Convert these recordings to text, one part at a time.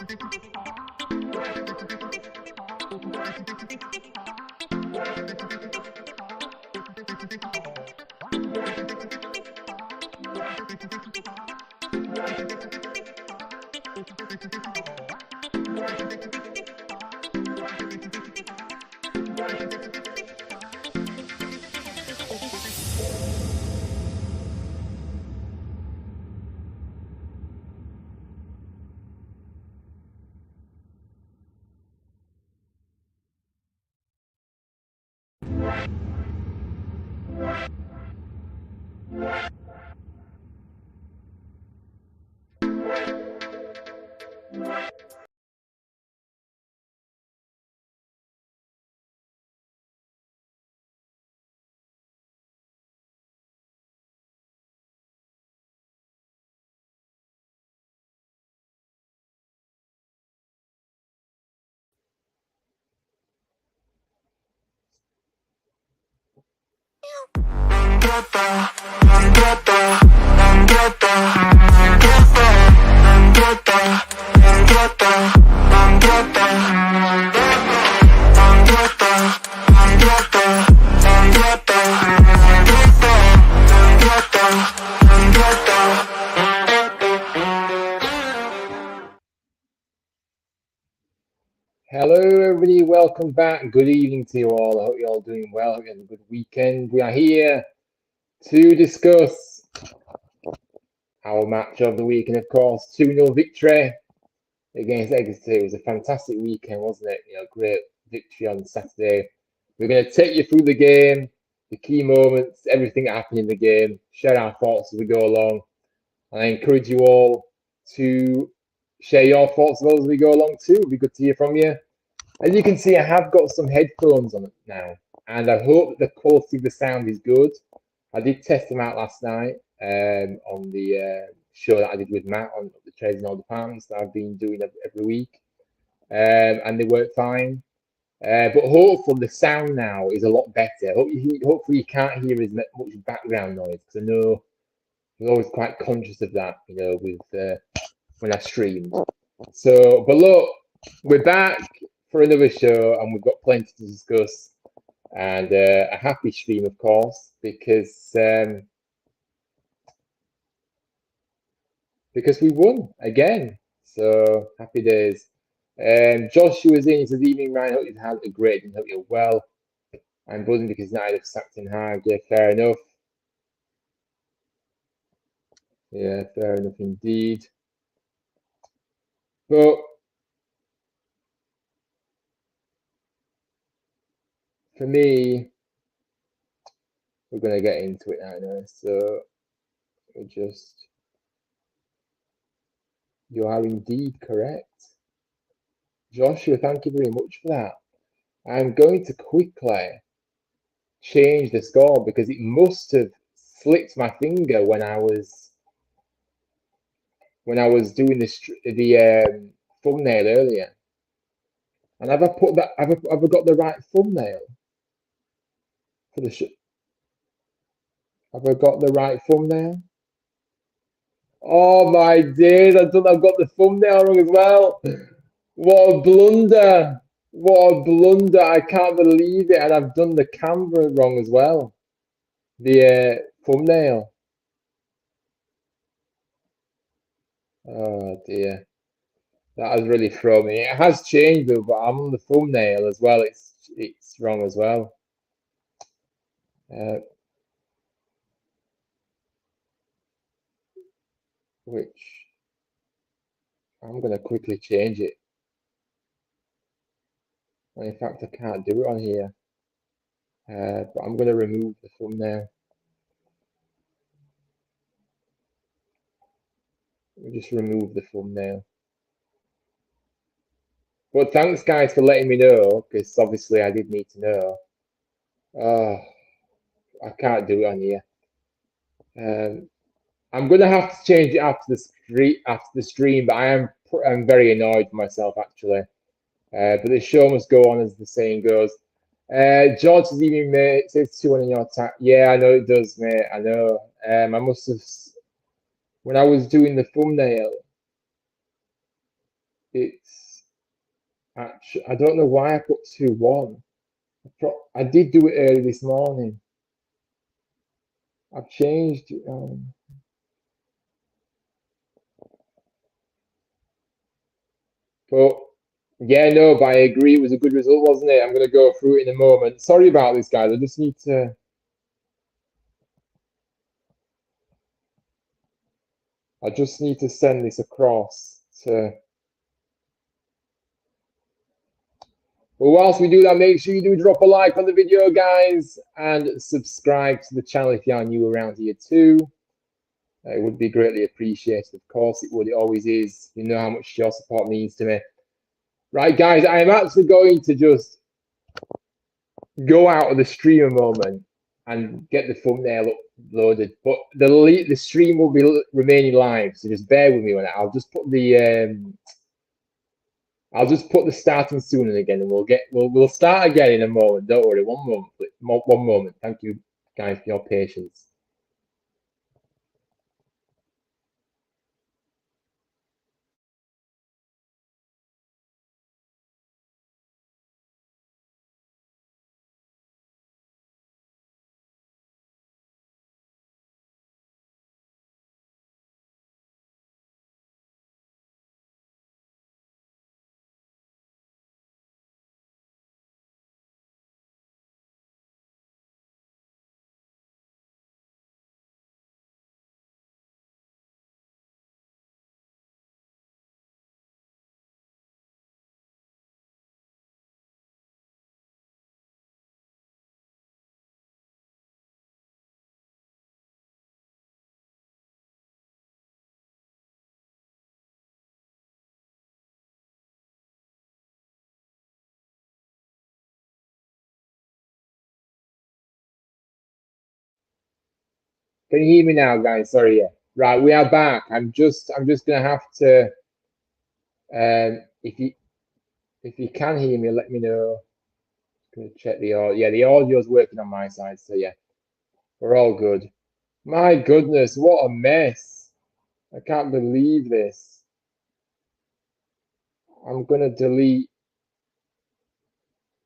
Hello, everybody. Welcome back. Good evening to you all. I hope you're all doing well. I hope you had a good weekend. We are here to discuss our match of the week, and of course, 2-0 victory against Exeter. It was a fantastic weekend, wasn't it? Great victory on Saturday. We're going to take you through the game, the key moments, everything that happened in the game, share our thoughts as we go along. And I encourage you all to share your thoughts as we go along too. It'd be good to hear from you. As you can see, I have got some headphones on now, and I hope that the quality of the sound is good. I did test them out last night on the show that I did with Matt on the Trades in All Departments that I've been doing every week, and they work fine. But hopefully the sound now is a lot better. Hopefully you can't hear as much background noise, because I know I'm always quite conscious of that, with when I stream. So, but look, we're back for another show, and we've got plenty to discuss, and a happy stream, of course, because we won again. So happy days. Joshua's in. He says, "Evening, Ryan. Hope you've had a great day. Hope you're well." I'm buzzing because United have sacked Ten Hag. Yeah, fair enough. Yeah, fair enough indeed. But for me, we're going to get into it now. So you are indeed correct. Joshua, thank you very much for that. I'm going to quickly change the score because it must have slipped my finger when I was doing the thumbnail earlier. And have I put that? Have I got the right thumbnail for the show? Have I got the right thumbnail? Oh my days! I've got the thumbnail wrong as well. What a blunder! What a blunder! I can't believe it, and I've done the camera wrong as well. The thumbnail. Oh dear, that has really thrown me. It has changed though, but I'm on the thumbnail as well. It's wrong as well. Which I'm gonna quickly change it. In fact, I can't do it on here. But I'm gonna remove the thumbnail. Just remove the thumbnail. But thanks, guys, for letting me know, because obviously I did need to know. I can't do it on here. I'm gonna have to change it after the stream, but I'm very annoyed with myself actually. But the show must go on, as the saying goes. George is even, mate. It says 2-1 in your tag. Yeah, I know it does, mate. I know. I must have, when I was doing the thumbnail. it's actually, I don't know why I put 2-1. I did do it early this morning. I've changed. But yeah, no, but I agree it was a good result, wasn't it? I'm going to go through it in a moment. Sorry about this, guys. I just need to send this across to. But whilst we do that, make sure you do drop a like on the video, guys, and subscribe to the channel if you are new around here too. It would be greatly appreciated. Of course, it would. It always is. You know how much your support means to me. Right, guys, I am actually going to just go out of the stream a moment and get the thumbnail uploaded. But the stream will be remaining live, so just bear with me on that. I'll just put the starting soon and again, and we'll start again in a moment. Don't worry, one moment. Thank you, guys, for your patience. Can you hear me now, guys? Sorry, yeah. Right, we are back. I'm just gonna have to if you can hear me, let me know. Gonna check the audio. Yeah, the audio's working on my side, so yeah, we're all good. My goodness, what a mess. I can't believe this. I'm gonna delete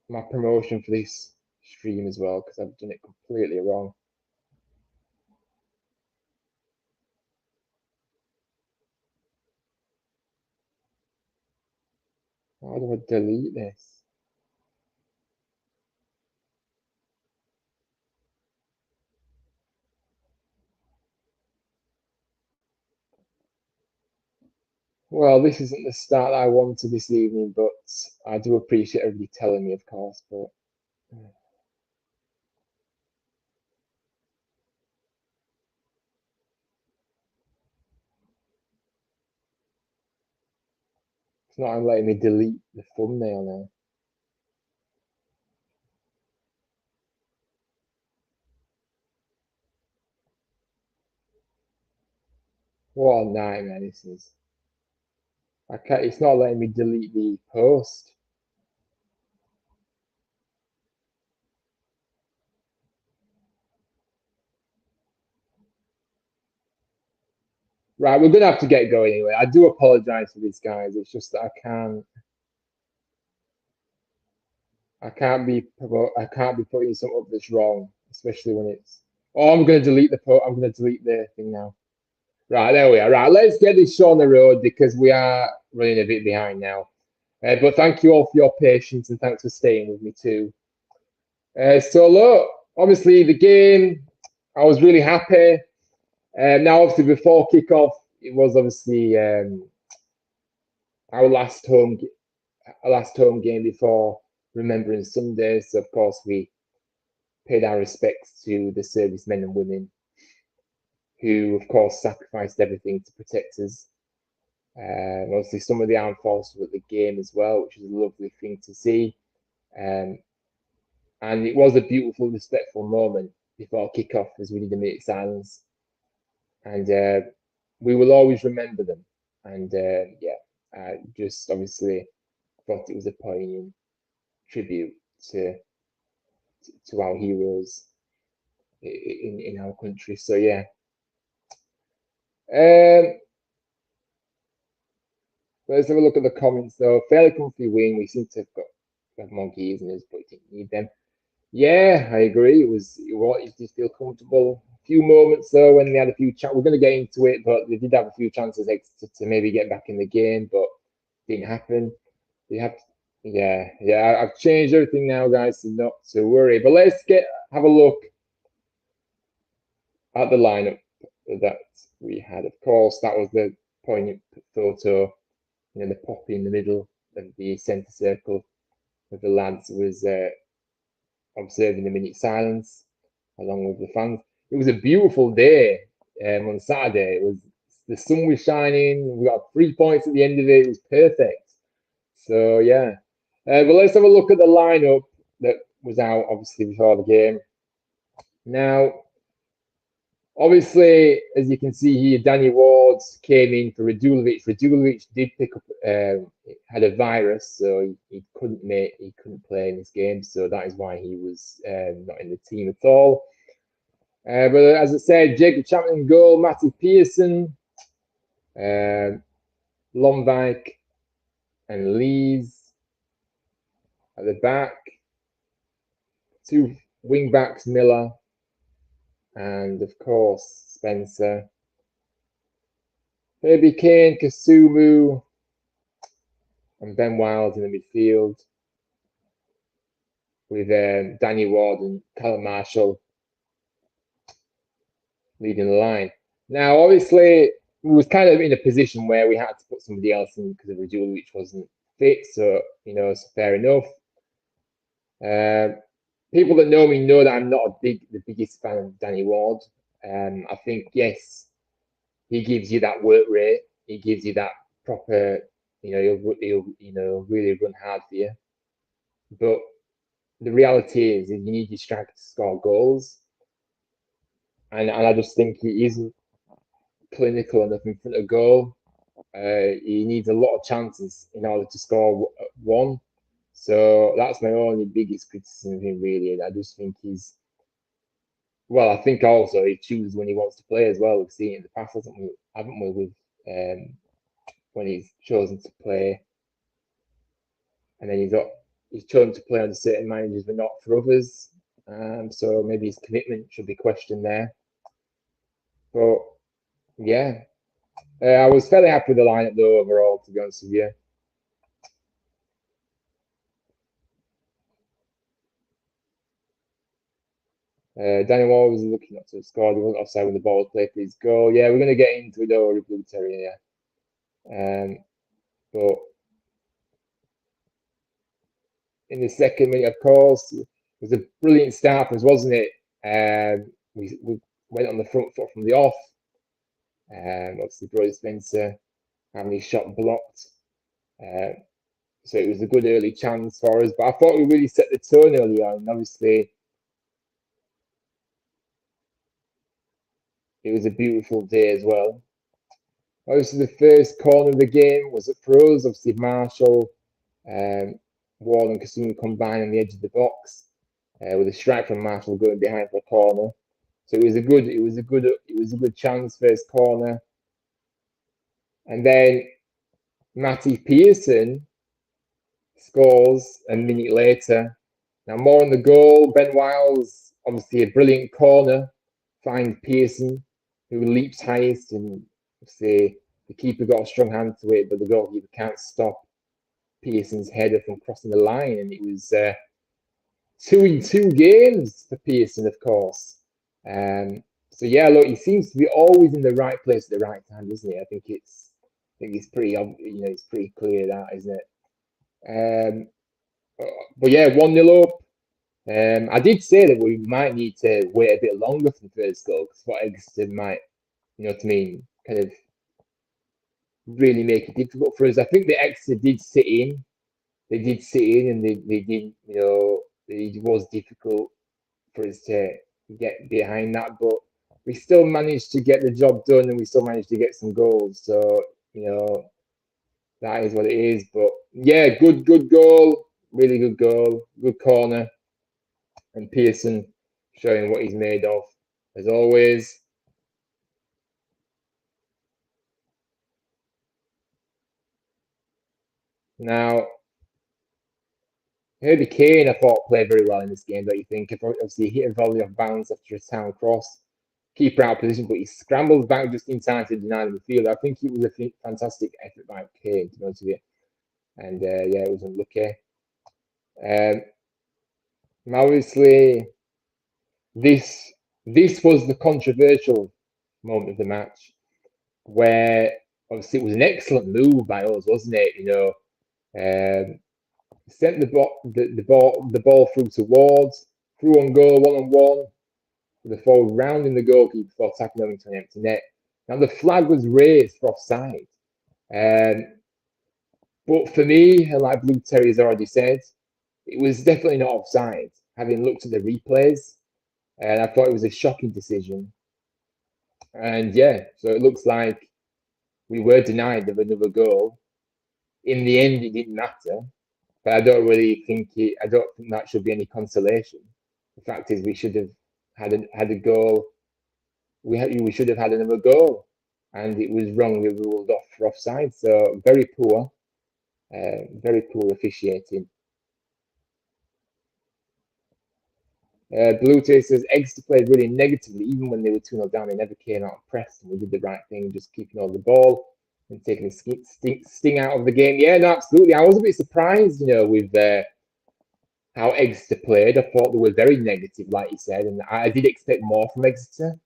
my promotion for this stream as well because I've done it completely wrong. How do I delete this? Well, this isn't the start I wanted this evening, but I do appreciate everybody telling me, of course, but it's not letting me delete the thumbnail now. What a nightmare this is. I can't, it's not letting me delete the post. Right, we're gonna have to get going anyway. I do apologize for these guys. It's just that I can't be putting something up that's wrong, especially when it's. Oh, I'm gonna delete the I'm gonna delete the thing now. Right, there we are. Right, let's get this show on the road because we are running a bit behind now. But thank you all for your patience and thanks for staying with me too. So look, obviously the game, I was really happy. Now, obviously, before kickoff, it was obviously our last home game before Remembrance Sunday. So of course we paid our respects to the servicemen and women who, of course, sacrificed everything to protect us. Obviously, some of the armed forces were at the game as well, which is a lovely thing to see. Um, and it was a beautiful, respectful moment before kickoff as we did a minute silence. And we will always remember them. And yeah, just obviously thought it was a poignant tribute to our heroes in our country. So yeah. Let's have a look at the comments though. Fairly comfy win. We seem to have more gears in us, but we didn't need them. Yeah, I agree. It just feel comfortable. A few moments though when they had a few chances. We're going to get into it, but they did have a few chances to maybe get back in the game, but didn't happen. They have, yeah. I've changed everything now, guys, so not to worry. But let's have a look at the lineup that we had. Of course, that was the poignant photo. The poppy in the middle of the centre circle of the lads was observing the minute silence along with the fans. It was a beautiful day on Saturday. The sun was shining. We got 3 points at the end of it. It was perfect. So yeah, but let's have a look at the lineup that was out obviously before the game. Now, obviously, as you can see here, Danny Ward came in for Radulovic. Radulovic did pick up, had a virus, so he couldn't play in this game. So that is why he was not in the team at all. But as I said, Jacob Chapman goal, Matty Pearson, Lomvik, and Lees at the back. Two wing backs, Miller, and of course Spencer. Herbie Kane, Kasumu, and Ben Wild in the midfield, with Danny Ward and Callum Marshall leading the line. Now, obviously, we was kind of in a position where we had to put somebody else in because of Rajul, which wasn't fit. So, it's fair enough. People that know me know that I'm not the biggest fan of Danny Ward. I think, yes, he gives you that work rate. He gives you that proper, he'll really run hard for you. But the reality is you need your striker to score goals. And I just think he isn't clinical enough in front of goal. He needs a lot of chances in order to score one. So that's my only biggest criticism of him, really. And I just think I think also he chooses when he wants to play as well. We've seen it in the past, haven't we, with when he's chosen to play. And then he's chosen to play under certain managers, but not for others. So maybe his commitment should be questioned there. But yeah, I was fairly happy with the lineup though overall, to be honest with you. Danny Ward was looking not to have scored. He wasn't offside when the ball was played for his goal. Yeah, we're going to get into it though with Blue Terrier. But in the second minute, of course, it was a brilliant start for us, wasn't it? We went on the front foot from the off. Obviously, Brody Spencer having his shot blocked. So it was a good early chance for us. But I thought we really set the tone early on. Obviously, it was a beautiful day as well. Obviously, the first corner of the game was for us. Obviously, Marshall, Ward, and Kasumu combined on the edge of the box, with a strike from Marshall going behind for a corner. So it was a good chance, first corner. And then Matty Pearson scores a minute later. Now more on the goal. Ben Wiles, obviously a brilliant corner, finds Pearson, who leaps highest, and obviously the keeper got a strong hand to it, but the goalkeeper can't stop Pearson's header from crossing the line. And it was 2-in-2 games for Pearson, of course. So yeah, look, he seems to be always in the right place at the right time, doesn't he? I think it's pretty obvious, it's pretty clear that, isn't it? But yeah, 1-0 up. I did say that we might need to wait a bit longer for the first goal because what Exeter might, kind of really make it difficult for us. I think the Exeter did sit in. They did sit in, and they didn't, it was difficult for us to get behind that, but we still managed to get the job done, and we still managed to get some goals. So that is what it is. But yeah, good goal, really good goal, good corner, and Pearson showing what he's made of as always. Now, Herbie Kane, I thought, played very well in this game, don't you think? Obviously, he hit a volley off bounds after a Town cross. Keeper out of position, but he scrambles back just in time to deny the midfield. I think it was a fantastic effort by Kane, to be honest with you. And yeah, it was unlucky. Obviously, this was the controversial moment of the match, where obviously it was an excellent move by us, wasn't it? You know, sent the ball through towards, through on goal, 1-on-1, with the forward rounding the goalkeeper before tapping over into an empty net. Now the flag was raised for offside. But for me, like Blue Terry has already said, it was definitely not offside, having looked at the replays. And I thought it was a shocking decision. And yeah, so it looks like we were denied of another goal. In the end, it didn't matter. But I don't think that should be any consolation. The fact is, we should have had a goal. We should have had another goal, and it was wrongly ruled off for offside. So very poor officiating. Blue Tay says Exeter played really negatively, even when they were 2-0 down. They never came out and pressed, and we did the right thing, just keeping all the ball and taking the sting out of the game. Yeah, no, absolutely. I was a bit surprised, you know, with how Exeter played. I thought they were very negative, like you said, and I did expect more from Exeter.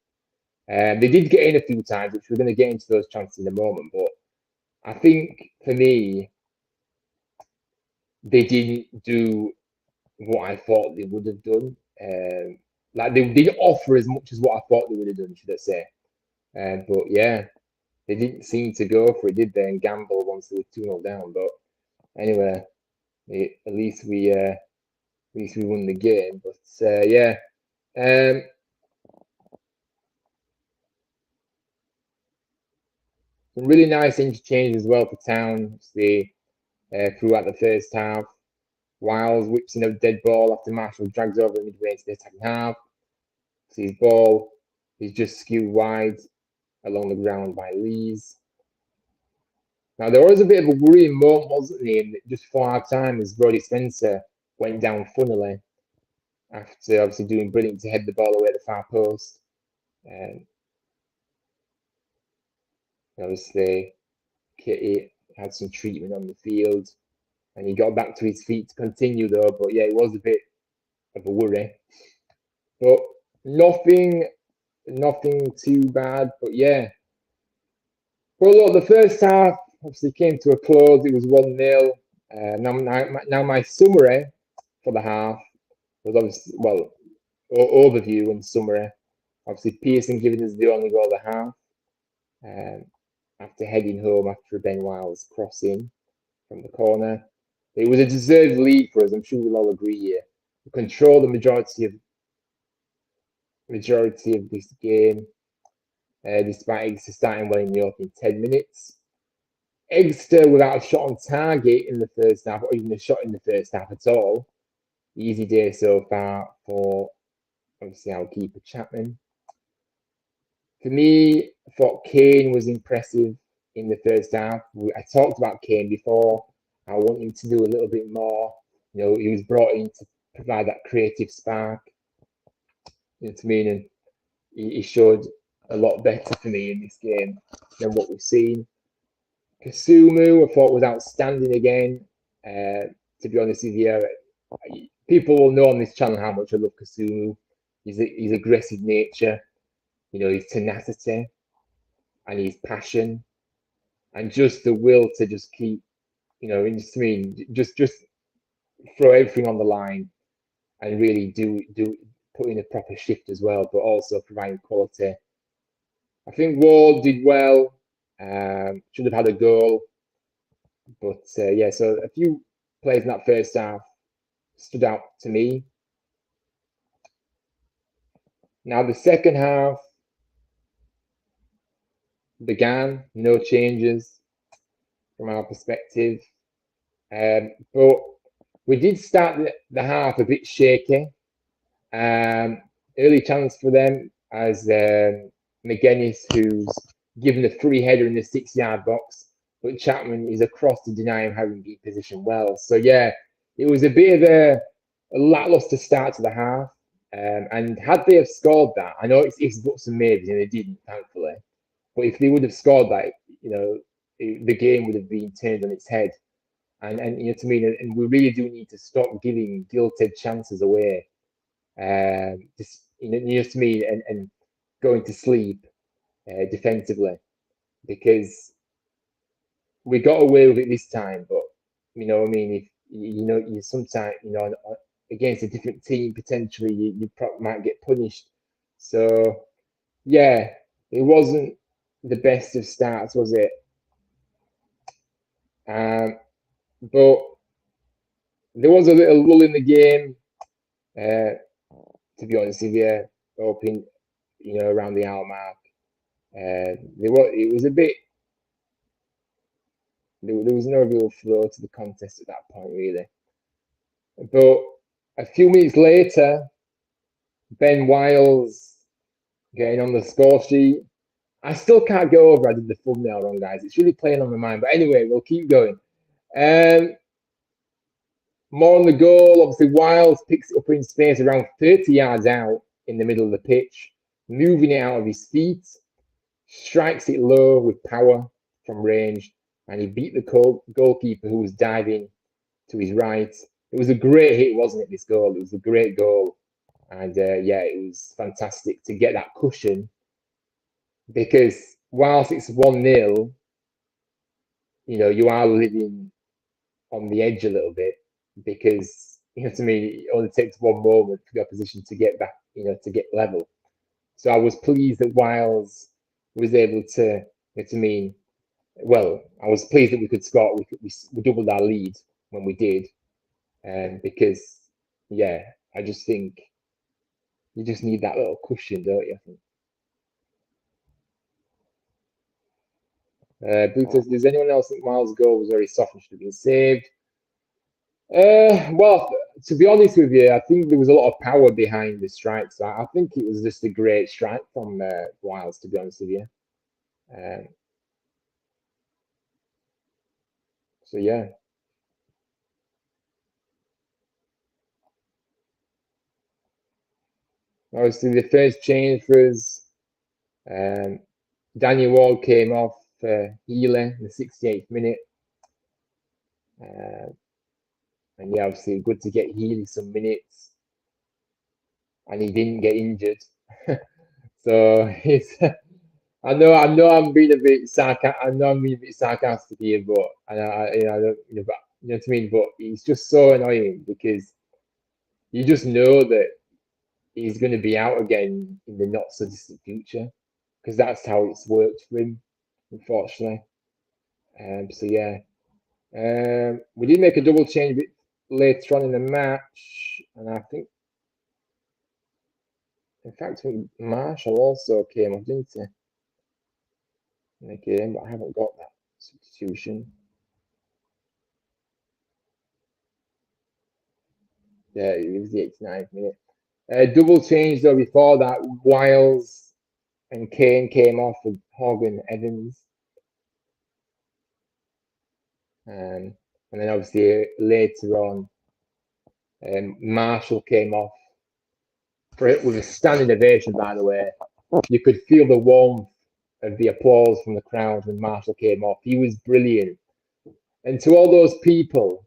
They did get in a few times, which we're going to get into those chances in a moment. But I think, for me, they didn't do what I thought they would have done. Like they didn't offer as much as what I thought they would have done, should I say. But yeah, they didn't seem to go for it, did they? And gamble once they were 2-0 down. But anyway, at least we won the game. But yeah. Some really nice interchange as well for Town, throughout the first half. Wiles whips in a dead ball after Marshall drags over midway into the attacking half. See his ball is just skewed wide along the ground by Lees. Now there was a bit of a worrying moment, wasn't there? Just before half time, as Brody Spencer went down funnily after obviously doing brilliant to head the ball away at the far post. Obviously, Kitty had some treatment on the field, and he got back to his feet to continue though. But yeah, it was a bit of a worry. But nothing too bad. But yeah. Well, look, the first half obviously came to a close. It was 1-0. Now my summary for the half was obviously, well, overview and summary. Obviously, Pearson giving us the only goal of the half. After heading home after Ben Wiles crossing from the corner. It was a deserved lead for us, I'm sure we'll all agree here. We controlled the majority of this game, despite Exeter starting well in the opening 10 minutes. Exeter without a shot on target in the first half, or even a shot in the first half at all. Easy day so far for obviously our keeper Chapman. For me, I thought Kane was impressive in the first half. I talked about Kane before. I want him to do a little bit more. You know, he was brought in to provide that creative spark. You know what I mean? And he showed a lot better for me in this game than what we've seen. Kasumu, I thought, was outstanding again. To be honest with you, people will know on this channel how much I love Kasumu. His aggressive nature. You know, his tenacity and his passion and just the will to just keep, you know, just throw everything on the line and really put in a proper shift as well, but also providing quality. I think Ward did well, should have had a goal, but yeah, so a few players in that first half stood out to me. Now the second half began, no changes from our perspective, but we did start the half a bit shaky. Early chance for them as McGuinness, who's given a free header in the 6-yard box, but Chapman is across to deny him having been positioned well. So yeah, it was a bit of a lackluster start to the half. And had they have scored that, I know it's buts and maybes, and they didn't, thankfully. But if they would have scored that, the game would have been turned on its head. And you know what I mean. And we really do need to stop giving gilted chances away. Just you know what I mean, and going to sleep defensively, because we got away with it this time. But you know what I mean. If you sometimes against a different team potentially you might get punished. So yeah, it wasn't the best of starts, was it? But there was a little lull in the game. To be honest with you, hoping around the hour mark. It was a bit. There was no real flow to the contest at that point, really. But a few minutes later, Ben Wiles getting on the score sheet. I still can't get over I did the thumbnail wrong, guys. It's really playing on my mind. But anyway, we'll keep going. More on the goal. Obviously, Wiles picks it up in space around 30 yards out in the middle of the pitch, moving it out of his feet, strikes it low with power from range, and he beat the goalkeeper who was diving to his right. It was a great hit, wasn't it, this goal? It was a great goal. And yeah, it was fantastic to get that cushion, because whilst it's 1-0, you are living on the edge a little bit, because to me it only takes one moment for the opposition to get back, to get level. So I was pleased that Wiles was able to, I was pleased that we could score. We doubled our lead when we did, because yeah, I just think you just need that little cushion, don't you? I think. Brutus, does anyone else think Wiles' goal was very soft and should have been saved? Well, to be honest with you, I think there was a lot of power behind the strike. So I think it was just a great strike from Wiles, to be honest with you. So yeah. Obviously, the first change for us, Daniel Ward came off for Healy in the 68th minute. And yeah, obviously good to get Healy some minutes, and he didn't get injured. So it's I know I'm being a bit sarcastic here, but I don't, but you know what I mean. But it's just so annoying, because you just know that he's going to be out again in the not so distant future, because that's how it's worked for him, unfortunately. So yeah, we did make a double change a bit later on in the match, and I think, in fact, Marshall also came off, didn't he? In the game, but I haven't got that substitution. Yeah, it was the 89th minute. Double change though before that. Wiles and Kane came off with Hogg and Evans. And then obviously later on, Marshall came off with a standing ovation, by the way. You could feel the warmth of the applause from the crowd when Marshall came off. He was brilliant. And to all those people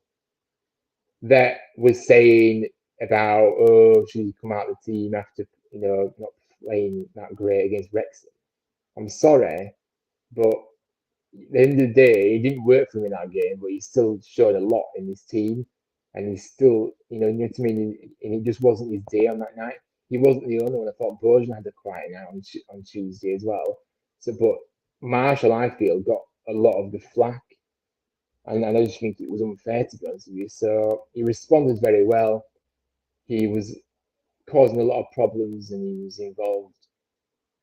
that was saying about, oh, should he come out of the team after, not playing that great against Wrexham? I'm sorry, but at the end of the day, it didn't work for him in that game, but he still showed a lot in his team, and he's still, you know what I mean? And it just wasn't his day on that night. He wasn't the only one. I thought Bojan had a quiet night on Tuesday as well. So, but Marshall, I feel, got a lot of the flack, and I just think it was unfair, to be honest with you. So he responded very well. He was causing a lot of problems, and he was involved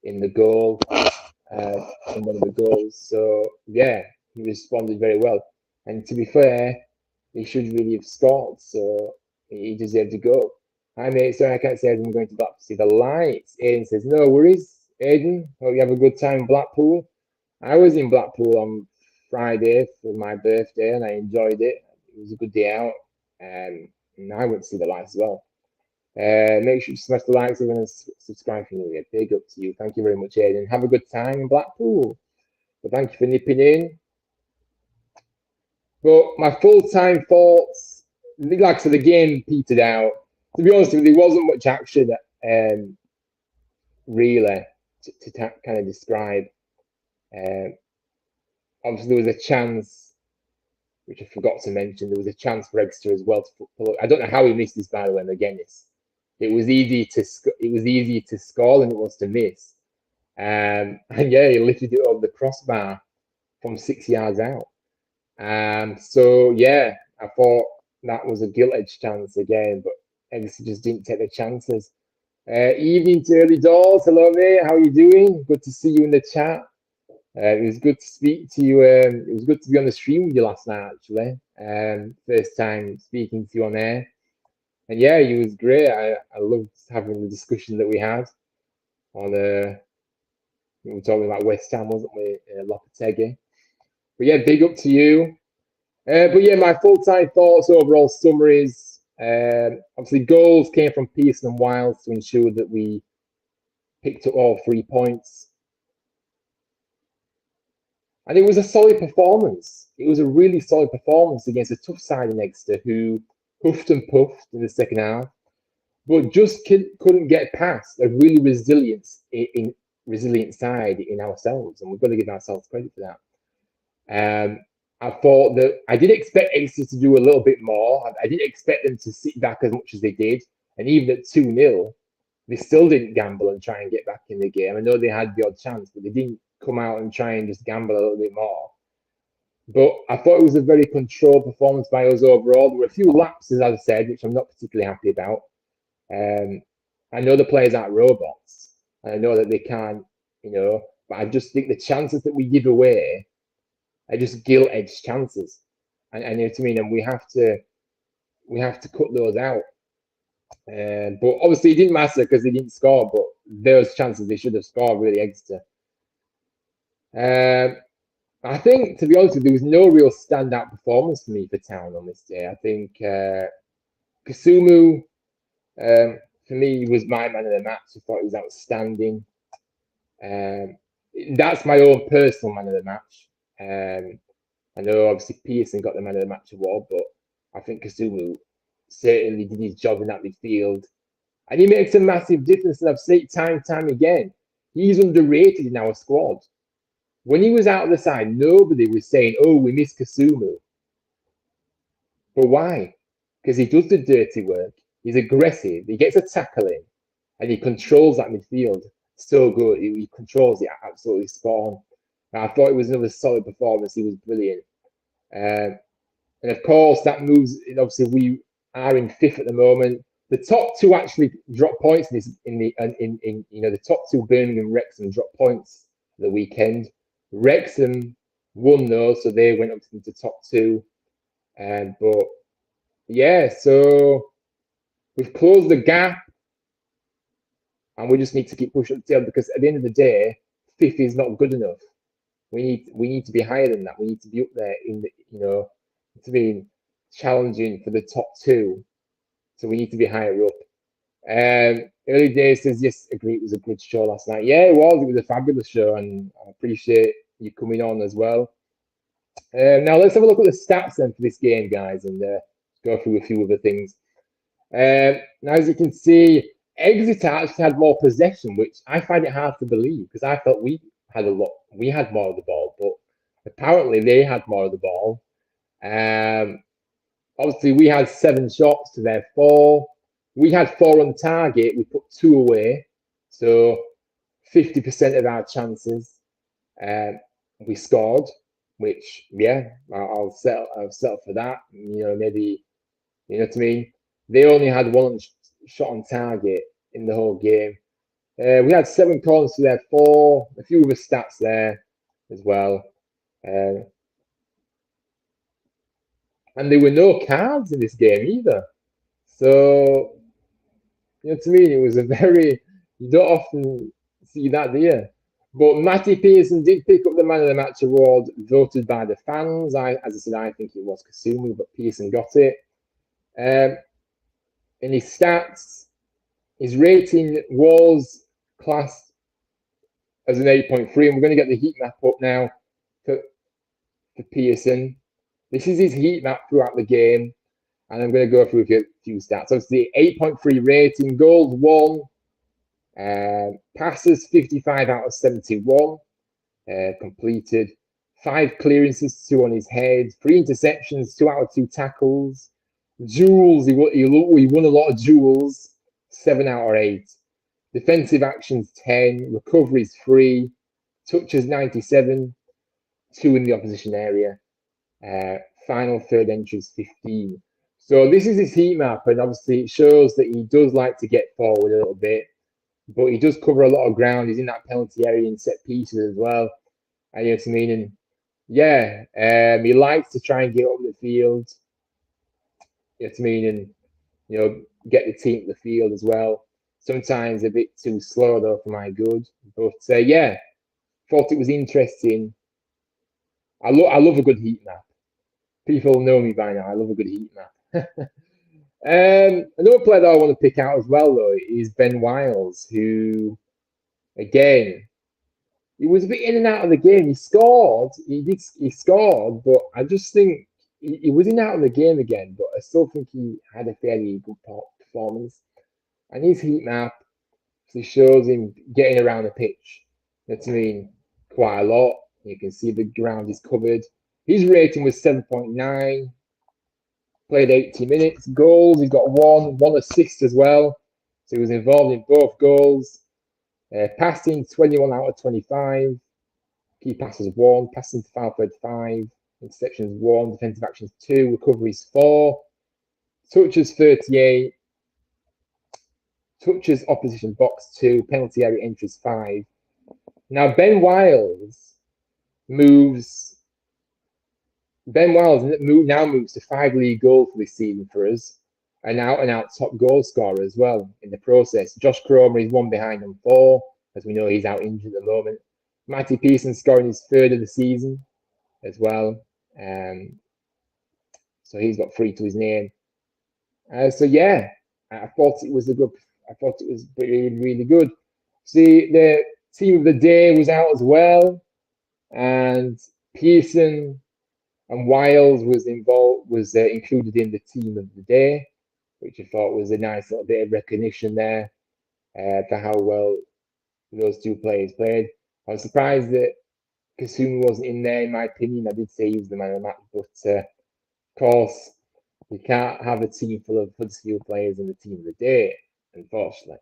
in the goal, in one of the goals. So yeah, he responded very well. And to be fair, he should really have scored. So he deserved to go. Hi mate, sorry I can't say I'm going to Blackpool to see the lights. Aiden says, no worries, Aiden. Hope you have a good time in Blackpool. I was in Blackpool on Friday for my birthday, and I enjoyed it. It was a good day out, and I went to see the lights as well. Make sure you smash the likes and subscribe if you're new here. Big up to you. Thank you very much, Aidan. Have a good time in Blackpool. But thank you for nipping in. But my full-time thoughts, like I said, the game petered out. To be honest with you, there wasn't much action, really, to kind of describe. Obviously, there was a chance, which I forgot to mention, there was a chance for Exeter as well to put. I don't know how he missed this, by the way, again. It was easy to score than it was to miss. And yeah, he lifted it over the crossbar from 6 yards out. So yeah, I thought that was a gilt-edged chance again, but Exeter just didn't take the chances. Evening to early doors. Hello, mate. How are you doing? Good to see you in the chat. It was good to speak to you. It was good to be on the stream with you last night, actually. First time speaking to you on air. And yeah, it was great. I loved having the discussion that we had on we were talking about West Ham, wasn't we? Lopetegui. But yeah, big up to you. But yeah, my full-time thoughts, overall summaries. Obviously, goals came from Pearson and Wiles to ensure that we picked up all 3 points. And it was a solid performance. It was a really solid performance against a tough side in Exeter who huffed and puffed in the second half, but just couldn't get past a really resilient side in ourselves, and we've got to give ourselves credit for that. I thought that I did expect Exeter to do a little bit more. I didn't expect them to sit back as much as they did, and even at 2-0, they still didn't gamble and try and get back in the game. I know they had the odd chance, but they didn't come out and try and just gamble a little bit more. But I thought it was a very controlled performance by us overall. There were a few lapses, as I said, which I'm not particularly happy about. I know the players aren't robots, and I know that they can't, but I just think the chances that we give away are just gilt-edged chances, and you know what I mean. And we have to cut those out. But obviously, it didn't matter because they didn't score. But those chances they should have scored, really, Exeter. I think, to be honest with you, there was no real standout performance for me for Town on this day. I think Kasumu, for me, was my man of the match. I thought he was outstanding. That's my own personal man of the match. I know, obviously, Pearson got the man of the match award, but I think Kasumu certainly did his job in that midfield. And he makes a massive difference, and I've said it time and time again. He's underrated in our squad. When he was out of the side, nobody was saying, oh, we miss Kasumu. But why? Because he does the dirty work. He's aggressive. He gets a tackle in. And he controls that midfield so good. He controls it absolutely spot on. And I thought it was another solid performance. He was brilliant. And of course, that moves. Obviously, we are in 5th at the moment. The top two actually dropped points the top two, Birmingham and Wrexham, dropped points the weekend. Wrexham won those, so they went up to the top 2. But yeah, so we've closed the gap, and we just need to keep pushing the tail, because at the end of the day, 5th is not good enough. We need to be higher than that. We need to be up there in the to be challenging for the top 2. So we need to be higher up. Early Days says, yes, agree, it was a good show last night. Yeah, it was. It was a fabulous show, and I appreciate you coming on as well. Now, let's have a look at the stats then for this game, guys, and go through a few other things. Now, as you can see, Exeter actually had more possession, which I find it hard to believe, because I felt we had more of the ball, but apparently they had more of the ball. Obviously, we had 7 shots to their 4. We had 4 on target. We put 2 away. So 50% of our chances we scored, which, yeah, I'll settle for that. Maybe, you know what I mean? They only had 1 shot on target in the whole game. We had 7 corners to their 4. A few other stats there as well. And there were no cards in this game either. So, you know what I mean? It was a very, you don't often see that, do you? But Matty Pearson did pick up the Man of the Match award voted by the fans. As I said, I think it was Kasumi, but Pearson got it. In his stats, his rating was classed as an 8.3, and we're going to get the heat map up now for Pearson. This is his heat map throughout the game, and I'm going to go through a few stats. Obviously, 8.3 rating, goals 1, passes 55 out of 71 completed, 5 clearances, 2 on his head, 3 interceptions, 2 out of 2 tackles, duels, he won a lot of duels, 7 out of 8, defensive actions 10, recoveries 3, touches 97, 2 in the opposition area, final third entries 15. So this is his heat map, and obviously it shows that he does like to get forward a little bit, but he does cover a lot of ground. He's in that penalty area in set pieces as well. You know what I mean? And yeah, he likes to try and get up the field. You know what I mean? And get the team to the field as well. Sometimes a bit too slow though for my good. But yeah, thought it was interesting. I love a good heat map. People know me by now. I love a good heat map. Another player that I want to pick out as well though is Ben Wiles, who again, he was a bit in and out of the game. He scored, he scored, but I just think he was in and out of the game again. But I still think he had a fairly good performance. And his heat map shows him getting around the pitch. That's quite a lot. You can see the ground is covered. His rating was 7.9. Played 80 minutes. Goals, he got one assist as well. So he was involved in both goals. Passing 21 out of 25. Key passes 1. Passing to foul third 5. Interceptions 1. Defensive actions 2. Recoveries 4. Touches 38. Touches opposition box 2. Penalty area entries 5. Now Ben Wiles now moves to 5 league goals for this season for us. An out-and-out top goal scorer as well in the process. Josh Cromer is 1 behind on 4, as we know he's out injured at the moment. Matty Pearson scoring his 3rd of the season as well. So he's got 3 to his name. So yeah, I thought it was really, really good. See, the team of the day was out as well, and Pearson and Wiles was included in the team of the day, which I thought was a nice little bit of recognition there for how well those 2 players played. I was surprised that Kasumi wasn't in there, in my opinion. I did say he was the man of the match, but of course, we can't have a team full of Huddersfield players in the team of the day, unfortunately.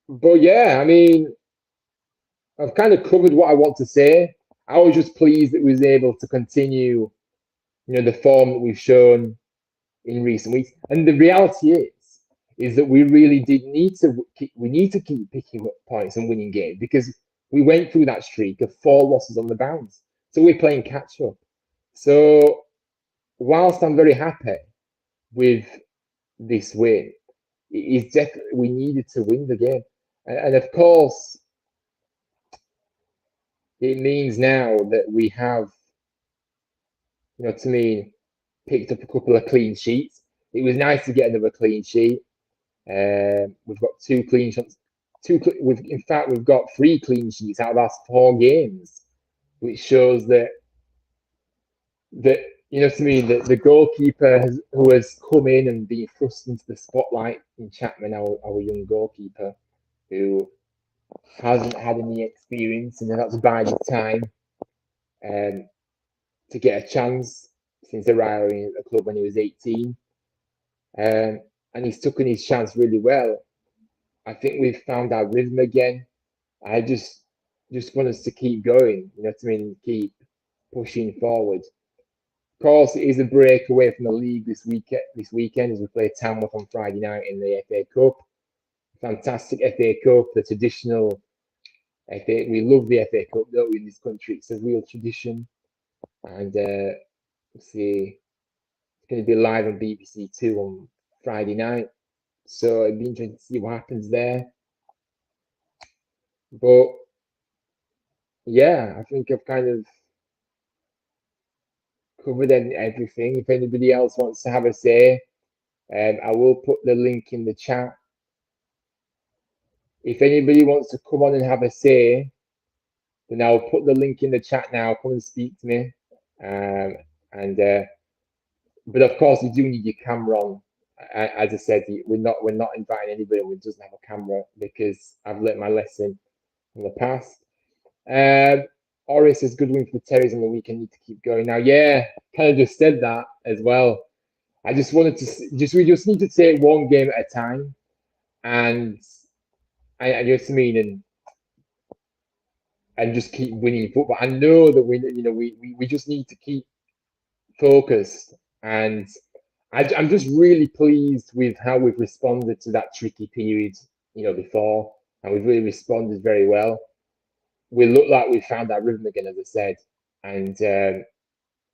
But yeah, I've kind of covered what I want to say. I was just pleased that we was able to continue, the form that we've shown in recent weeks. And the reality is that we really need to keep picking up points and winning games, because we went through that streak of 4 losses on the bounce. So we're playing catch up. So whilst I'm very happy with this win, it is definitely we needed to win the game. And of course, it means now that we have, picked up a couple of clean sheets. It was nice to get another clean sheet. We've got 2 clean sheets. In fact, we've got 3 clean sheets out of our 4 games, which shows that the goalkeeper who has come in and been thrust into the spotlight in Chapman, our young goalkeeper, who hasn't had any experience and that's bided time to get a chance since arriving at the club when he was 18. And he's taken his chance really well. I think we've found our rhythm again. I just want us to keep going, keep pushing forward. Of course, it is a break away from the league this weekend as we play Tamworth on Friday night in the FA Cup. Fantastic FA Cup, the traditional FA. We love the FA Cup, don't we, in this country? It's a real tradition. And see, it's going to be live on BBC 2 on Friday night. So it'd be interesting to see what happens there. But yeah, I think I've kind of covered everything. If anybody else wants to have a say, I will put the link in the chat. If anybody wants to come on and have a say, then I'll put the link in the chat now. Come and speak to me. And but of course, you do need your camera on. As I said, we're not inviting anybody who doesn't have a camera because I've learnt my lesson in the past. Oris says good win for the Terriers on the weekend. Need to keep going now. Yeah, kind of just said that as well. I just wanted to we just need to take one game at a time, and I just mean and just keep winning football. I know that we just need to keep focused, and I'm just really pleased with how we've responded to that tricky period, before, and we've really responded very well. We look like we found our rhythm again, as I said, and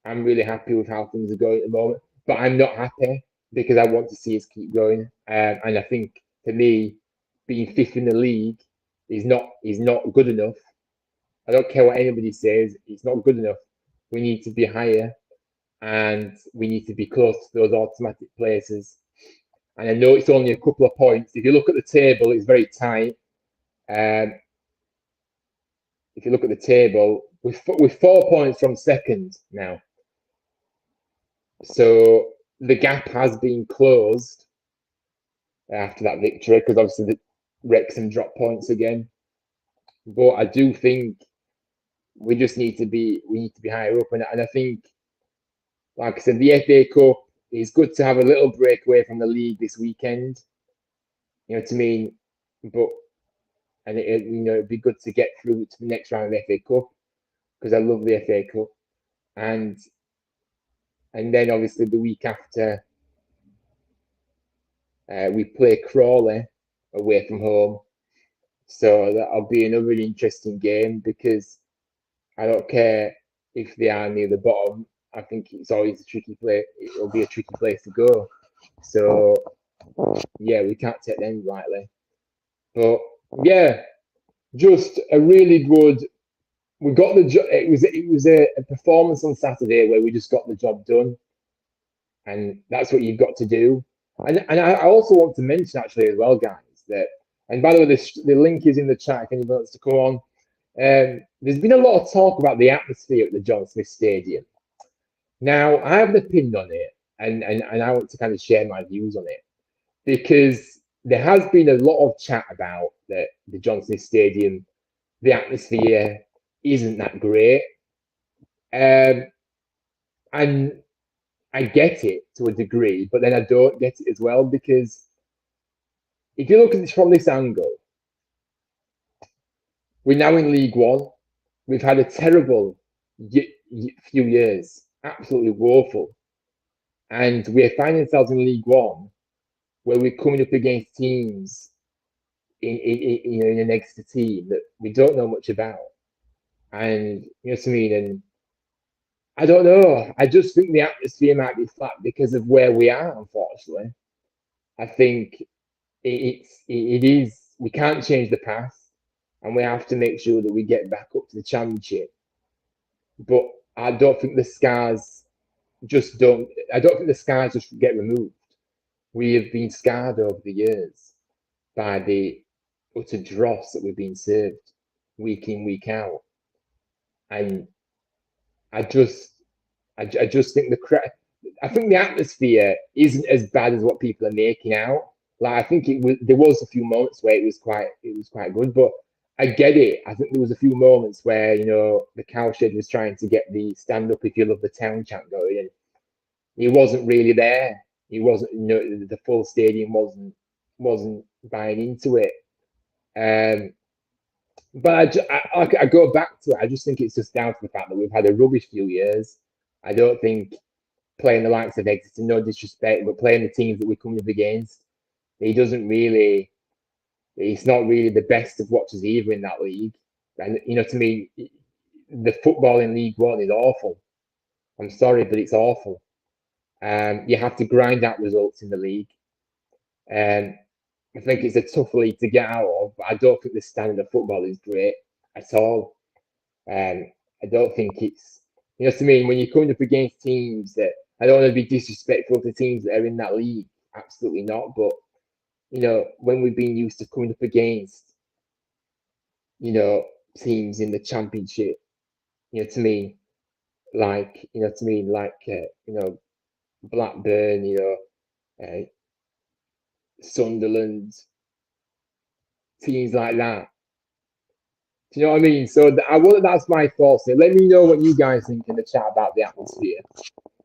I'm really happy with how things are going at the moment. But I'm not happy because I want to see us keep going, and I think for me, being fifth in the league is not good enough. I don't care what anybody says; it's not good enough. We need to be higher, and we need to be close to those automatic places. And I know it's only a couple of points. If you look at the table, it's very tight. If you look at the table, we're 4 points from second now. So the gap has been closed after that victory because obviously the Wrexham dropped points again. But I do think we need to be higher up, and I think, like I said, the FA Cup is good to have a little break away from the league this weekend. You know what I mean? But it'd be good to get through to the next round of the FA Cup because I love the FA Cup, and then obviously the week after we play Crawley away from home, so that'll be another interesting game because I don't care if they are near the bottom. I think it's always a tricky place. It'll be a tricky place to go. So yeah, we can't take them lightly. But yeah, just a really good. We got the job. It was a performance on Saturday where we just got the job done, and that's what you've got to do. And I also want to mention actually as well, guys, that, and by the way, the link is in the chat if anybody wants to come on. There's been a lot of talk about the atmosphere at the John Smith Stadium. Now, I have an opinion on it, and I want to kind of share my views on it because there has been a lot of chat about the John Smith Stadium. The atmosphere isn't that great, and I get it to a degree, but then I don't get it as well because if you look at this from this angle, we're now in League One. We've had a terrible few years, absolutely woeful, and we're finding ourselves in League One where we're coming up against teams in an Exeter team that we don't know much about, and you know what I mean. And I don't know. I just think the atmosphere might be flat because of where we are. Unfortunately, I think it is. We can't change the past, and we have to make sure that we get back up to the championship. But I don't think the scars just don't. I don't think the scars just get removed. We have been scarred over the years by the utter dross that we've been served week in, week out, and I just, I just think I think the atmosphere isn't as bad as what people are making out. Like I think there was a few moments where it was quite good, but I get it. I think there was a few moments where the cowshed was trying to get the stand up if you love the town chant going, and he wasn't really there. He wasn't. The full stadium wasn't buying into it. But I go back to it. I just think it's just down to the fact that we've had a rubbish few years. I don't think playing the likes of Exeter, no disrespect, but playing the teams that we're coming up against, he doesn't really. He's not really the best of watchers either in that league. And to me, the football in League One is awful. I'm sorry, but it's awful. You have to grind out results in the league. I think it's a tough league to get out of, but I don't think the standard of football is great at all. I don't think it's, you know what I mean? When you're coming up against teams that, I don't want to be disrespectful to teams that are in that league, absolutely not. But, you know, when we've been used to coming up against, you know, teams in the championship, you know, to me, like, you know, to me, like, you know, Blackburn, you know, Sunderland, teams like that. Do you know what I mean? So that's my thoughts. Let me know what you guys think in the chat about the atmosphere.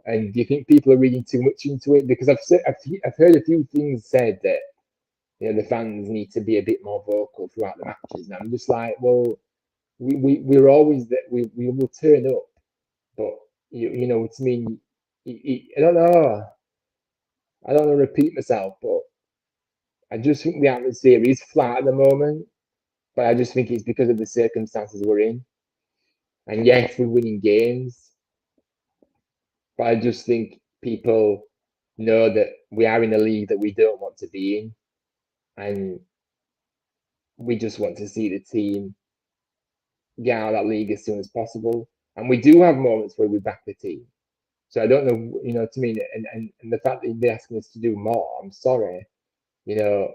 And do you think people are reading too much into it? Because I've heard a few things said that, you know, the fans need to be a bit more vocal throughout the matches. And I'm just like, well, we're always that we will turn up, but you know, to me, I don't know. I don't want to repeat myself, but I just think the atmosphere is flat at the moment. But I just think it's because of the circumstances we're in. And yes, we're winning games, but I just think people know that we are in a league that we don't want to be in, and we just want to see the team get out of that league as soon as possible. And we do have moments where we back the team. So I don't know, you know, to me, and the fact that they're asking us to do more, I'm sorry, you know,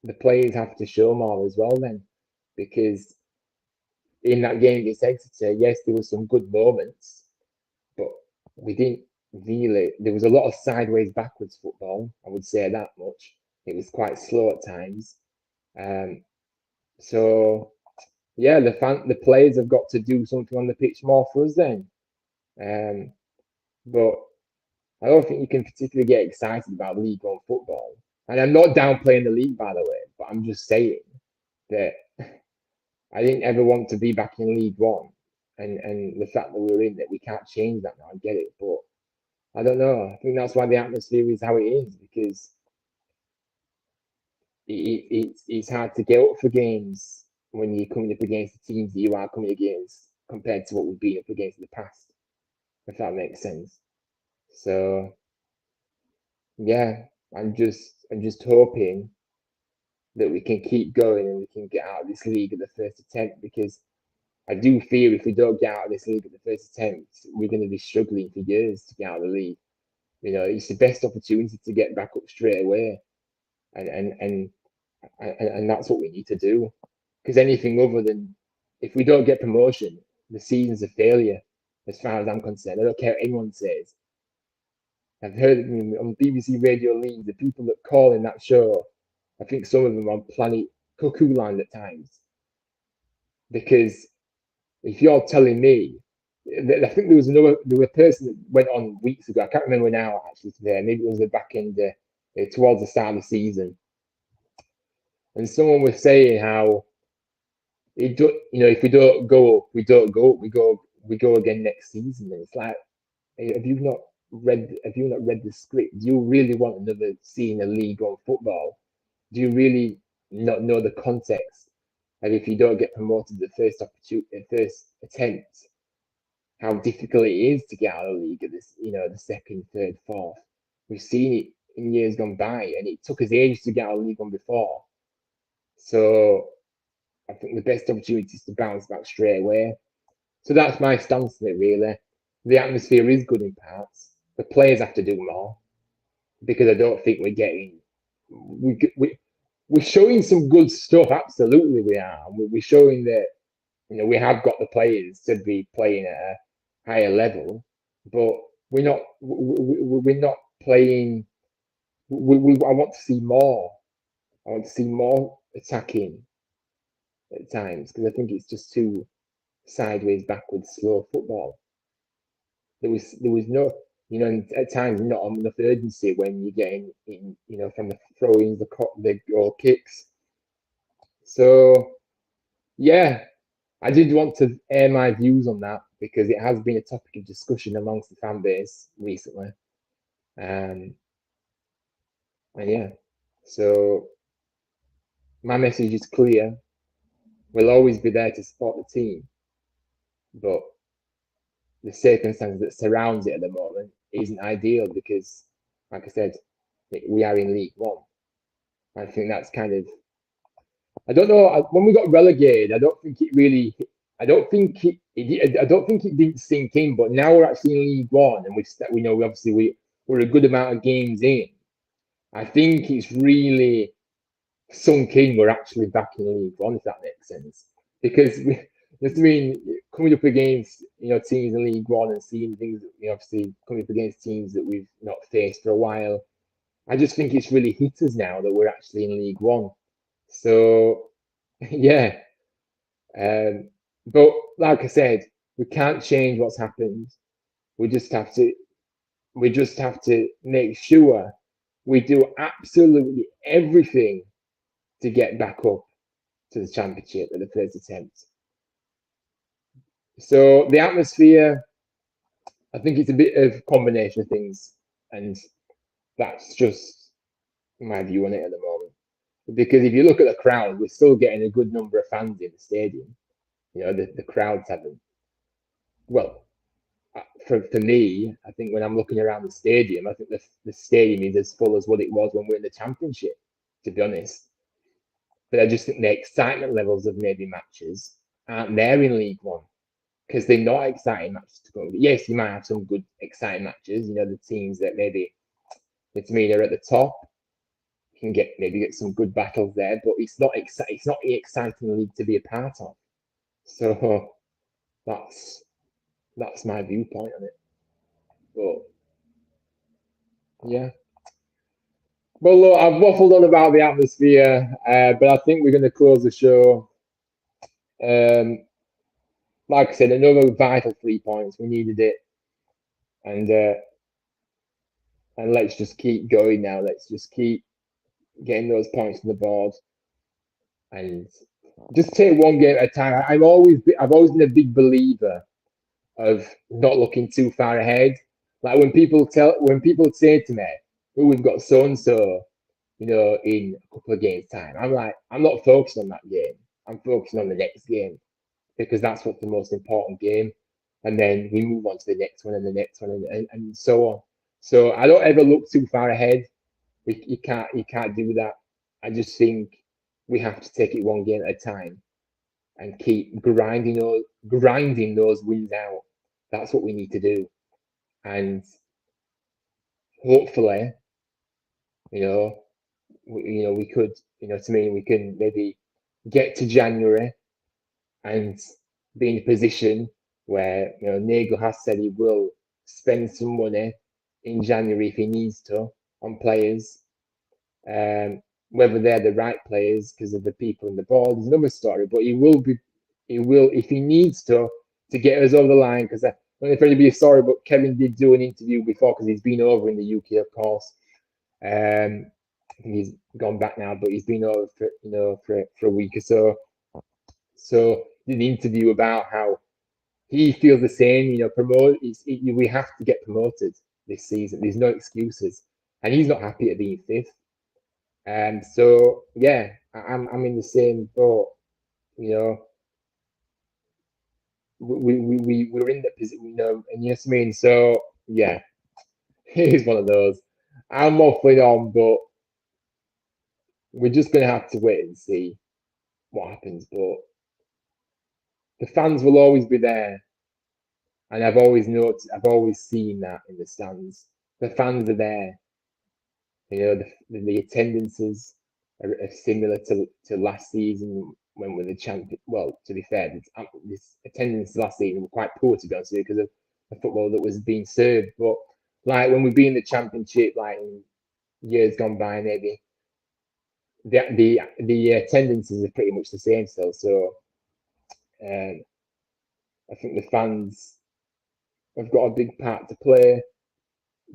the players have to show more as well then, because in that game against Exeter, yes, there were some good moments, but we didn't really. There was a lot of sideways, backwards football. I would say that much. It was quite slow at times. Um, so yeah, the players have got to do something on the pitch more for us then. Um, but I don't think you can particularly get excited about League One football. And I'm not downplaying the league, by the way, but I'm just saying that I didn't ever want to be back in League One. And the fact that we're in that we can't change that now, I get it. But I don't know. I think that's why the atmosphere is how it is, because it's hard to get up for games when you're coming up against the teams that you are coming against compared to what we've been up against in the past, if that makes sense. So yeah, I'm just hoping that we can keep going and we can get out of this league at the first attempt, because I do fear if we don't get out of this league at the first attempt, we're going to be struggling for years to get out of the league. You know, it's the best opportunity to get back up straight away, and and and and that's what we need to do. Because anything other than, if we don't get promotion, the season's a failure, as far as I'm concerned. I don't care what anyone says. I've heard it on BBC Radio Leeds, the people that call in that show, I think some of them are on planet cuckoo land at times. Because if you're telling me, I think there was a person that went on weeks ago. I can't remember now actually today. Maybe it was the back end, towards the start of the season, and someone was saying how it do, you know, if we don't go up, we don't go up. We go again next season. And it's like, have you not read the script? Do you really want another season of League One football? Do you really not know the context? And if you don't get promoted the first opportunity, first attempt, how difficult it is to get out of the league at this, you know, the second, third, fourth. We've seen it in years gone by, and it took us ages to get out of the League One before. So I think the best opportunity is to bounce back straight away. So that's my stance on it, really. The atmosphere is good in parts. The players have to do more, because I don't think we're getting. We're showing some good stuff. Absolutely, we are. We're showing that, you know, we have got the players to be playing at a higher level, but we're not playing. I want to see more. I want to see more attacking at times, because I think it's just too sideways, backwards, slow football. There was no, you know, at times not enough urgency when you're getting in, you know, from the throw-ins, the goal kicks. So yeah, I did want to air my views on that, because it has been a topic of discussion amongst the fan base recently. And yeah, so my message is clear. We'll always be there to support the team, but the circumstances that surrounds it at the moment isn't ideal, because, like I said, we are in League One. I think that's kind of. I don't know. When we got relegated, I don't think it really. I don't think I don't think it didn't sink in. But now we're actually in League One, and we know obviously we're a good amount of games in. I think it's really sunk in. We're actually back in League One, if that makes sense. Because just mean coming up against teams in League One and seeing things, obviously coming up against teams that we've not faced for a while. I just think it's really hit us now that we're actually in League One. So yeah, but like I said, we can't change what's happened. We just have to make sure we do absolutely everything to get back up to the championship at the first attempt. So the atmosphere, I think it's a bit of a combination of things, and that's just my view on it at the moment. Because if you look at the crowd, we're still getting a good number of fans in the stadium. The crowds haven't. Well, for me, I think when I'm looking around the stadium, I think the stadium is as full as what it was when we're in the championship, to be honest. But I just think the excitement levels of maybe matches aren't there in League One because they're not exciting matches to go. Yes, you might have some good exciting matches. The teams that maybe it's me they're at the top can get some good battles there, but it's not exciting. It's not the exciting league to be a part of. So that's my viewpoint on it. But yeah. Well, look, I've waffled on about the atmosphere, but I think we're going to close the show. Like I said, another vital 3 points. We needed it, and let's just keep going now. Let's just keep getting those points on the board, and just take one game at a time. I've always been a big believer of not looking too far ahead. Like when people say to me, "Oh, we've got so and so," in a couple of games time. I'm like, I'm not focusing on that game. I'm focusing on the next game because that's what's the most important game. And then we move on to the next one and the next one and so on. So I don't ever look too far ahead. You can't do that. I just think we have to take it one game at a time and keep grinding those wins out. That's what we need to do. And hopefully, you know, we could, to me, we can maybe get to January and be in a position where Nagel has said he will spend some money in January if he needs to on players. Whether they're the right players because of the people in the board is another story. But he will if he needs to get us over the line. Because I don't know if anybody sorry, but Kevin did do an interview before because he's been over in the UK, of course. I think he's gone back now, but he's been over for a week or so. So did an interview about how he feels the same. We have to get promoted this season. There's no excuses, and he's not happy at being fifth. So yeah, I'm in the same boat. We're in that position, and yes, I mean, so yeah, it is one of those. I'm waffling on, but we're just gonna have to wait and see what happens. But the fans will always be there, and I've always seen that in the stands. The fans are there. The attendances are similar to last season when we're the champion. Well, to be fair, this attendance last season were quite poor to be honest because of the football that was being served. But like when we've been in the championship, like in years gone by, maybe the attendances are pretty much the same still. So I think the fans have got a big part to play,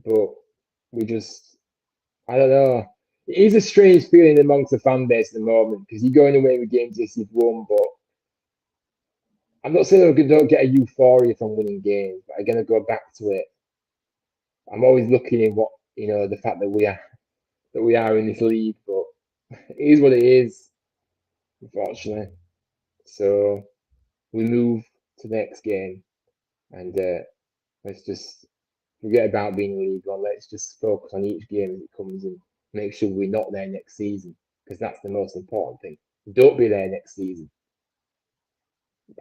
but we just I don't know. It is a strange feeling amongst the fan base at the moment because you're going away with games yes you've won, but I'm not saying I don't get a euphoria from winning games, but I'm gonna go back to it. I'm always looking in what the fact that we are in this league, but it is what it is, unfortunately. So we move to the next game and let's just forget about being in League One. Let's just focus on each game as it comes and make sure we're not there next season. because that's the most important thing. Don't be there next season.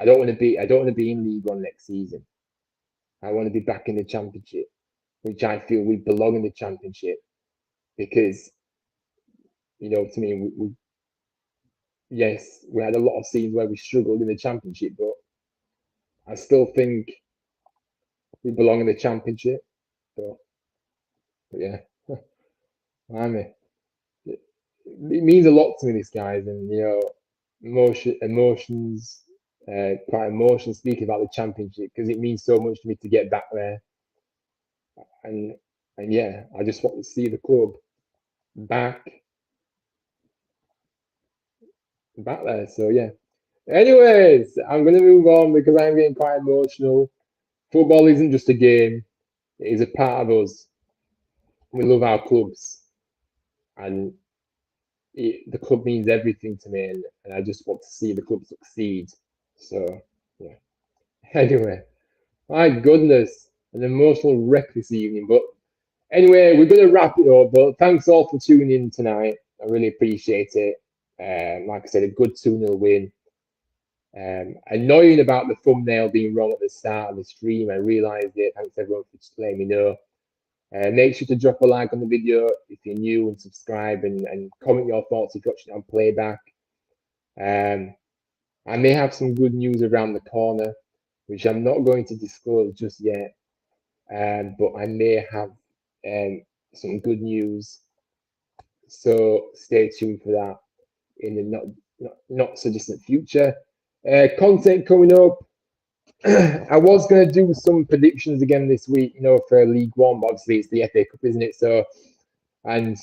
I don't want to be in League One next season. I want to be back in the Championship, which I feel we belong in the Championship because, to me, yes, we had a lot of seasons where we struggled in the Championship, but I still think we belong in the Championship. But yeah, I mean, it means a lot to me, this guys, and emotions, quite emotional speaking about the Championship because it means so much to me to get back there, and yeah, I just want to see the club back there. So yeah. Anyways, I'm gonna move on because I'm getting quite emotional. Football isn't just a game; it is a part of us. We love our clubs, and the club means everything to me, and I just want to see the club succeed. So yeah. Anyway, my goodness, an emotional wreck this evening. But anyway, we're gonna wrap it up. But thanks all for tuning in tonight. I really appreciate it. Like I said, a good 2-0 win. Annoying about the thumbnail being wrong at the start of the stream. I realised it. Thanks everyone for just letting me know. Make sure to drop a like on the video if you're new and subscribe and comment your thoughts if you're watching it on playback. I may have some good news around the corner, which I'm not going to disclose just yet. But I may have some good news. So stay tuned for that in the not so distant future. Content coming up. I was going to do some predictions again this week, for League One, but obviously it's the FA Cup, isn't it? So, and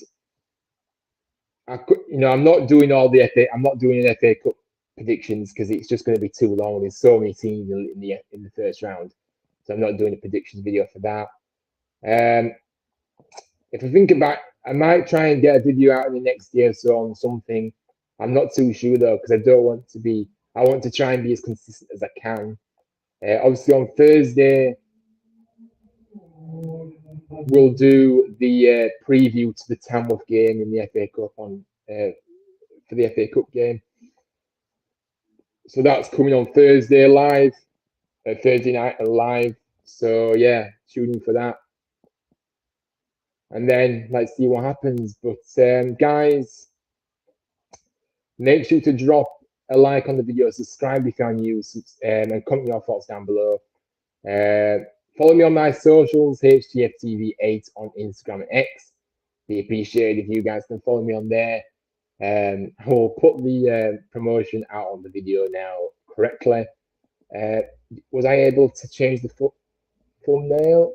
I'm not doing I'm not doing an FA Cup predictions because it's just going to be too long. There's so many teams in the first round, so I'm not doing a predictions video for that. If I think about, I might try and get a video out in the next year or so on something. I'm not too sure though because I don't want to be. I want to try and be as consistent as I can. Obviously on Thursday, we'll do the preview to the Tamworth game in the FA Cup for the FA Cup game. So that's coming on Thursday live, Thursday night live. So yeah, tune in for that. And then let's see what happens. But guys, make sure to drop a like on the video, subscribe if you're new, and comment your thoughts down below. Follow me on my socials, HTFTV8 on Instagram and X. Be appreciated if you guys can follow me on there. I will put the promotion out on the video now correctly. Was I able to change the thumbnail?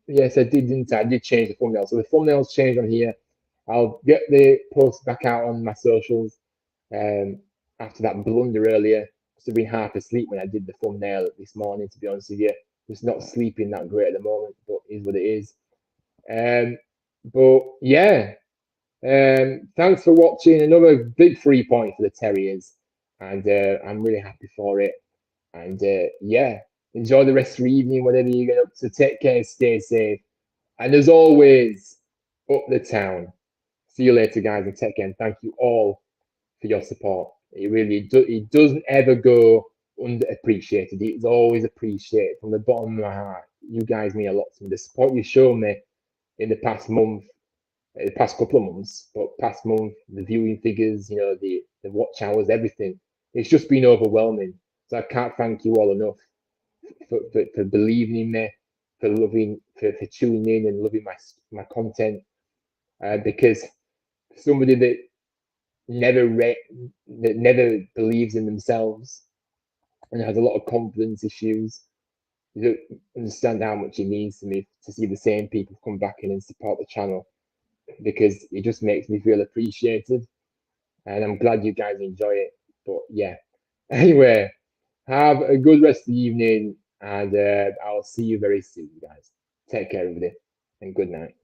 Yes, I did, didn't I? I did change the thumbnail. So the thumbnail's changed on here. I'll get the post back out on my socials after that blunder earlier. Must have been half asleep when I did the thumbnail this morning, to be honest with you. Just not sleeping that great at the moment, but is what it is. But yeah, thanks for watching. Another big 3 point for the Terriers, and I'm really happy for it. And yeah, enjoy the rest of your evening, whatever you get up to. Take care, stay safe, and as always, up the town. See you later, guys, and take care. And thank you all for your support. It doesn't ever go underappreciated. It's always appreciated from the bottom of my heart. You guys mean a lot to me. The support you've shown me in the past month, the past couple of months, but past month, the viewing figures, the watch hours, everything. It's just been overwhelming. So I can't thank you all enough for believing in me, for tuning in and loving my content. Because somebody that never believes in themselves and has a lot of confidence issues, you don't understand how much it means to me to see the same people come back in and support the channel, because it just makes me feel appreciated, and I'm glad you guys enjoy it. But yeah, anyway, have a good rest of the evening, and I'll see you very soon, guys. Take care, everybody, and good night.